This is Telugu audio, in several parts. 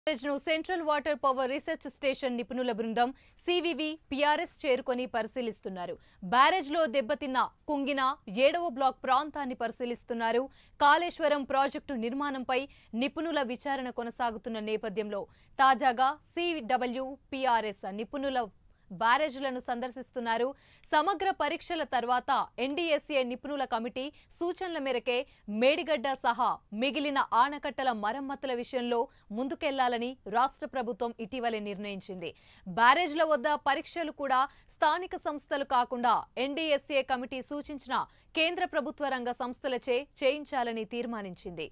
Central water power research station నిపుణుల బృందం సివివి పిఆర్ఎస్ చేరుకొని పరిశీలిస్తున్నారు. బ్యారేజ్ లో దెబ్బతిన్న కుంగిన 7వ బ్లాక్ ప్రాంతాన్ని పరిశీలిస్తున్నారు. కాళేశ్వరం ప్రాజెక్టు నిర్మాణంపై నిపుణుల విచారణ కొనసాగుతున్న నేపథ్యంలో తాజాగా సిడబ్ల్యూ పిఆర్ఎస్ నిపుణుల బ్యారేజ్లను సందర్శిస్తున్నారు. సమగ్ర పరీక్షల తర్వాత ఎన్డీఎస్ఏ నిపుణుల కమిటీ సూచనల మేరకే మేడిగడ్డ సహా మిగిలిన ఆనకట్టల మరమ్మతుల విషయంలో ముందుకెళ్లాలని రాష్ట్ర ప్రభుత్వం ఇటీవలే నిర్ణయించింది. బ్యారేజ్ల వద్ద పరీక్షలు కూడా స్థానిక సంస్థలు కాకుండా ఎన్డీఎస్ఏ కమిటీ సూచించిన కేంద్ర ప్రభుత్వ రంగ సంస్థలచే చేయించాలని తీర్మానించింది.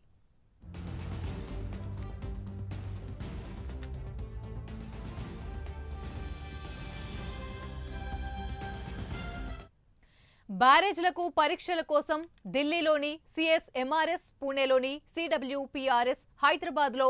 బ్యారేజ్లకు పరీక్షల కోసం ఢిల్లీలోని సిఎస్ఎంఆర్ఎస్, పూణేలోని సిడబ్ల్యూపీఆర్ఎస్, హైదరాబాద్లో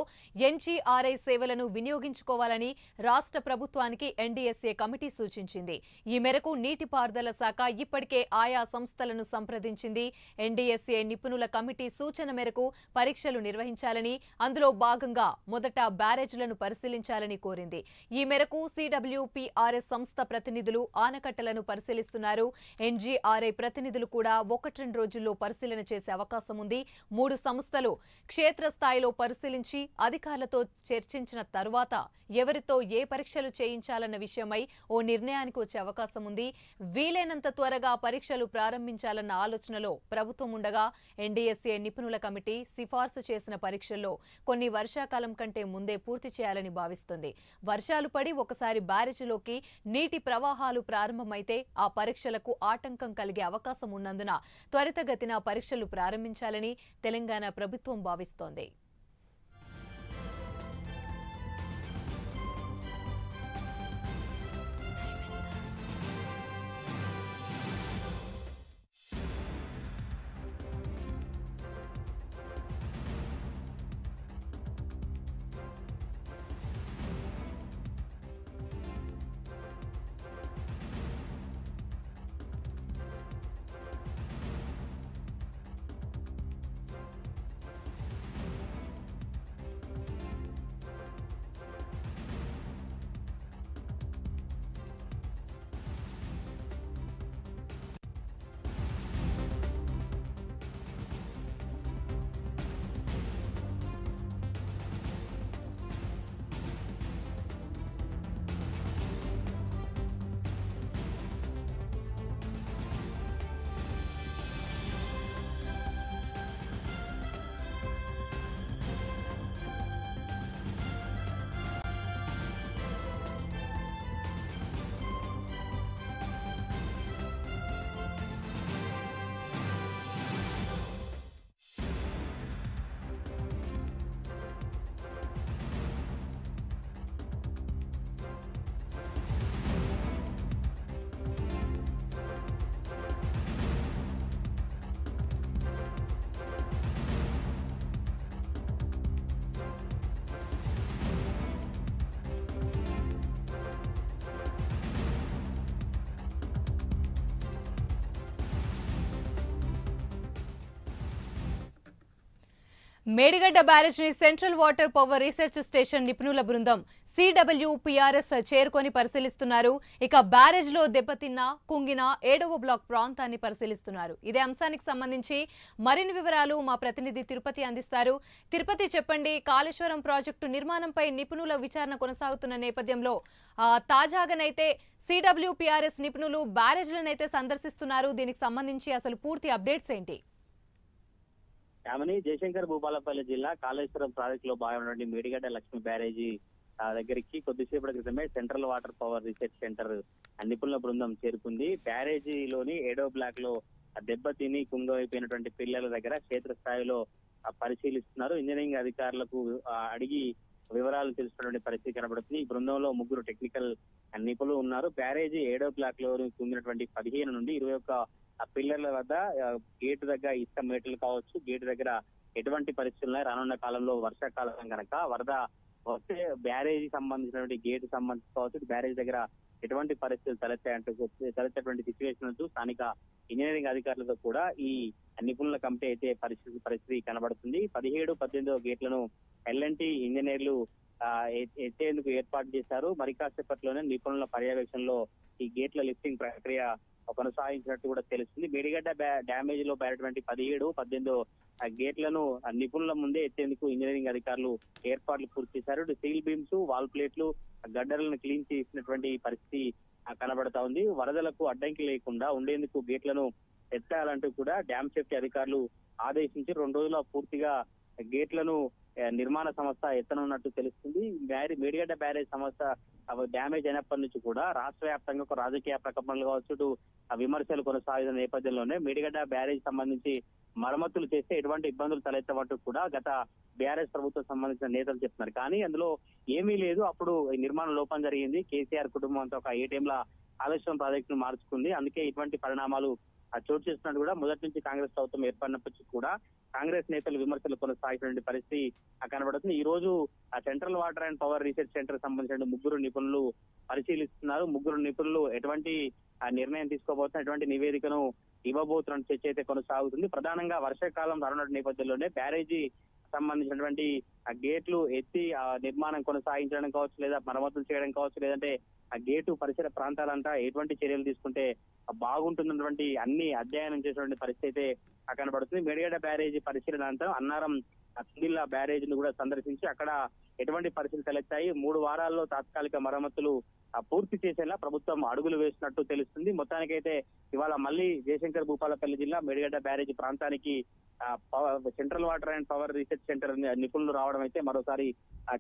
ఎన్జీఆర్ఐ సేవలను వినియోగించుకోవాలని రాష్ట్ర ప్రభుత్వానికి ఎన్డీఎస్ఏ కమిటీ సూచించింది. ఈ మేరకు నీటిపారుదల శాఖ ఇప్పటికే ఆయా సంస్థలను సంప్రదించింది. ఎన్డీఎస్ఏ నిపుణుల కమిటీ సూచన మేరకు పరీక్షలు నిర్వహించాలని, అందులో భాగంగా మొదట బ్యారేజ్లను పరిశీలించాలని కోరింది. ఈ మేరకు సిడబ్ల్యూపీఆర్ఎస్ సంస్థ ప్రతినిధులు ఆనకట్టలను పరిశీలిస్తున్నారు. ఎన్జీఆర్ఐ ప్రతినిధులు కూడా 1-2 రోజుల్లో పరిశీలన చేసే అవకాశం ఉంది. 3 సంస్థలు క్షేత్రస్థాయిలో పరిశీలించి అధికారులతో చర్చించిన తర్వాత ఎవరితో ఏ పరీక్షలు చేయించాలన్న విషయమై ఓ నిర్ణయానికి వచ్చే అవకాశం ఉంది. వీలైనంత త్వరగా పరీక్షలు ప్రారంభించాలన్న ఆలోచనలో ప్రభుత్వం ఉండగా ఎన్డీఎస్ఏ నిపుణుల కమిటీ సిఫార్సు చేసిన పరీక్షల్లో కొన్ని వర్షాకాలం కంటే ముందే పూర్తి చేయాలని భావిస్తుంది. వర్షాలు పడి ఒకసారి బ్యారేజీలోకి నీటి ప్రవాహాలు ప్రారంభమైతే ఆ పరీక్షలకు ఆటంకం కలిగే అవకాశం ఉన్నందున త్వరితగతిన పరీక్షలు ప్రారంభించాలని తెలంగాణ ప్రభుత్వం భావిస్తోంది. మేడిగడ్డ బ్యారేజ్ని central water power research station నిపుణుల బృందం సిడబ్ల్యూపీఆర్ఎస్ చేరుకొని పరిశీలిస్తున్నారు. ఇక బ్యారేజ్లో దెబ్బతిన్న కుంగిన 7వ బ్లాక్ ప్రాంతాన్ని పరిశీలిస్తున్నారు. ఇదే అంశానికి సంబంధించి మరిన్ని వివరాలు మా ప్రతినిధి తిరుపతి అందిస్తారు. తిరుపతి, చెప్పండి, కాళేశ్వరం ప్రాజెక్టు నిర్మాణంపై నిపుణుల విచారణ కొనసాగుతున్న నేపథ్యంలో తాజాగానైతే సిడబ్ల్యూపీఆర్ఎస్ నిపుణులు బ్యారేజ్లనైతే సందర్శిస్తున్నారు. దీనికి సంబంధించి అసలు పూర్తి అప్డేట్స్ ఏంటి? యామిని, జయశంకర్ భూపాలపల్లి జిల్లా కాళేశ్వరం ప్రాజెక్ట్ లో భాగమైనటువంటి మేడిగడ్డ లక్ష్మి బ్యారేజీ దగ్గరికి కొద్దిసేపటి క్రితమే central water power research centre నిపుణుల బృందం చేరుకుంది. బ్యారేజీలోని 7వ బ్లాక్ లో దెబ్బతిని కుంగవైపోయినటువంటి పిల్లల దగ్గర క్షేత్రస్థాయిలో పరిశీలిస్తున్నారు. ఇంజనీరింగ్ అధికారులకు అడిగి వివరాలు తెలుసుకున్నటువంటి పరిస్థితి కనబడుతుంది. ఈ బృందంలో 3 టెక్నికల్ నిపుణులు ఉన్నారు. బ్యారేజీ 7వ బ్లాక్ లో కుంగినటువంటి 15 నుండి 21 పిల్లర్ల వద్ద గేటు దగ్గర ఇసుక మేటలు కావచ్చు, గేటు దగ్గర ఎటువంటి పరిస్థితులు ఉన్నాయి, రానున్న కాలంలో వర్షాకాలం కనుక వరద వస్తే బ్యారేజీ సంబంధించినటువంటి గేటు సంబంధించి కావచ్చు, బ్యారేజ్ దగ్గర ఎటువంటి పరిస్థితులు తలెత్తేటువంటి సిచ్యువేషన్ స్థానిక ఇంజనీరింగ్ అధికారులతో కూడా ఈ నిపుణుల కమిటీ అయితే పరిస్థితి కనబడుతుంది. 17, 18 గేట్లను ఎల్ఎన్టీ ఇంజనీర్లు ఎత్తేందుకు ఏర్పాటు చేశారు. మరి కాసేపట్లోనే నిపుణుల పర్యవేక్షణలో ఈ గేట్ల లిఫ్టింగ్ ప్రక్రియ కొనసాగించినట్టు కూడా తెలుస్తుంది. మేడిగడ్డ డ్యామేజ్ లో పడినటువంటి 17, 18 గేట్లను నిపుణుల ముందే ఎత్తేందుకు ఇంజనీరింగ్ అధికారులు ఏర్పాట్లు పూర్తి చేశారు. స్టీల్ బీమ్స్, వాల్ ప్లేట్లు, గడ్డలను క్లీన్ చేసినటువంటి పరిస్థితి కనబడతా ఉంది. వరదలకు అడ్డంకి లేకుండా ఉండేందుకు గేట్లను ఎత్తాలంటూ కూడా డ్యామ్ సేఫ్టీ అధికారులు ఆదేశించి 2 రోజుల పూర్తిగా గేట్లను నిర్మాణ సంస్థ ఎత్తనున్నట్టు తెలుస్తుంది. మేడిగడ్డ బ్యారేజ్ సంస్థ డ్యామేజ్ అయినప్పటి నుంచి కూడా రాష్ట్ర వ్యాప్తంగా ఒక రాజకీయ ప్రకంపనలు కావచ్చు, విమర్శలు కొనసాగిన నేపథ్యంలోనే మేడిగడ్డ బ్యారేజ్ సంబంధించి మరమ్మతులు చేస్తే ఎటువంటి ఇబ్బందులు తలెత్తవంటూ కూడా గత బీఆర్ఎస్ ప్రభుత్వం సంబంధించిన నేతలు చెప్తున్నారు. కానీ అందులో ఏమీ లేదు. అప్పుడు నిర్మాణ లోపం జరిగింది. కేసీఆర్ కుటుంబం అంతా ఒక ఏటీఎంల ఆలస్యం ప్రాజెక్టును మార్చుకుంది. అందుకే ఇటువంటి పరిణామాలు చోటు చేస్తున్నట్టు కూడా మొదటి నుంచి కాంగ్రెస్ ప్రభుత్వం ఏర్పడినప్పటికీ కూడా కాంగ్రెస్ నేతలు విమర్శలు కొనసాగినటువంటి పరిస్థితి కనబడుతుంది. ఈ రోజు central water and power research centre సంబంధించిన 3 నిపుణులు పరిశీలిస్తున్నారు. 3 నిపుణులు ఎటువంటి నిర్ణయం తీసుకోబోతున్న ఎటువంటి నివేదికను ఇవ్వబోతున్న చర్చ అయితే కొనసాగుతుంది. ప్రధానంగా వర్షాకాలం రానున్న నేపథ్యంలోనే బ్యారేజీ సంబంధించినటువంటి గేట్లు ఎత్తి నిర్మాణం కొనసాగించడం కావచ్చు, లేదా మరమ్మతులు చేయడం కావచ్చు, లేదంటే ఆ గేటు పరిసర ప్రాంతాలంతా ఎటువంటి చర్యలు తీసుకుంటే బాగుంటున్నటువంటి అన్ని అధ్యయనం చేసినటువంటి పరిస్థితి అయితే కనబడుతుంది. మేడిగడ్డ బ్యారేజీ పరిశీలన అనంతరం అన్నారం తుందిల్ల బ్యారేజ్ ను కూడా సందర్శించి అక్కడ ఎటువంటి పరిస్థితులు తలెత్తాయి, 3 వారాల్లో తాత్కాలిక మరమ్మతులు పూర్తి చేసేలా ప్రభుత్వం అడుగులు వేసినట్టు తెలుస్తుంది. మొత్తానికైతే ఇవాళ మళ్ళీ జయశంకర్ భూపాలపల్లి జిల్లా మేడిగడ్డ బ్యారేజీ ప్రాంతానికి central water and power research centre నిపుణులు రావడం అయితే మరోసారి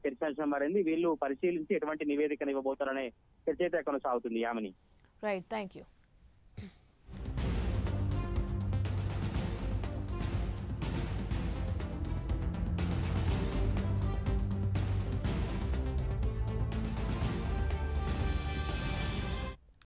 చర్చాంశం మారింది. వీళ్ళు పరిశీలించి ఎటువంటి నివేదికను ఇవ్వబోతారనే చర్చ అయితే కొనసాగుతుంది. యామిని. Right, thank you.